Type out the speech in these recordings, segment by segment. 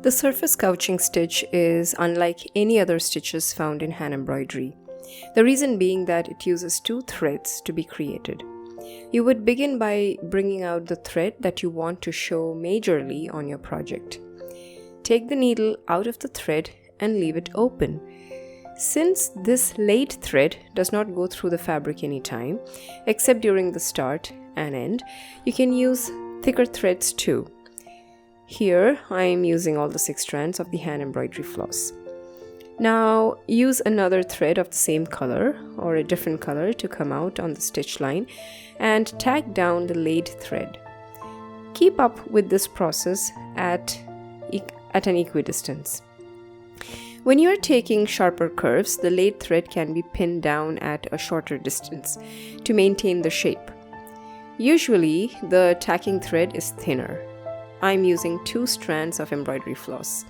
The surface couching stitch is unlike any other stitches found in hand embroidery. The reason being that it uses 2 threads to be created. You would begin by bringing out the thread that you want to show majorly on your project. Take the needle out of the thread and leave it open. Since this laid thread does not go through the fabric anytime, except during the start and end, you can use thicker threads too. Here, I am using all the 6 strands of the hand embroidery floss. Now, use another thread of the same color or a different color to come out on the stitch line and tack down the laid thread. Keep up with this process at an equidistance. When you are taking sharper curves, the laid thread can be pinned down at a shorter distance to maintain the shape. Usually, the tacking thread is thinner. I'm using 2 strands of embroidery floss.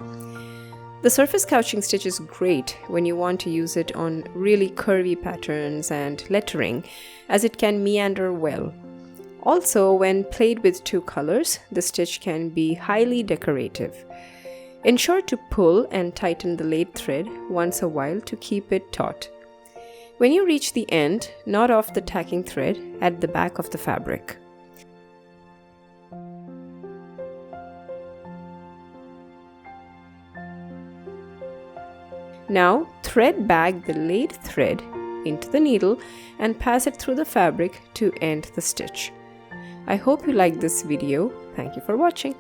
The surface couching stitch is great when you want to use it on really curvy patterns and lettering, as it can meander well. Also, when played with 2 colors, the stitch can be highly decorative. Ensure to pull and tighten the laid thread once a while to keep it taut. When you reach the end, knot off the tacking thread at the back of the fabric. Now, thread back the laid thread into the needle and pass it through the fabric to end the stitch. I hope you liked this video. Thank you for watching.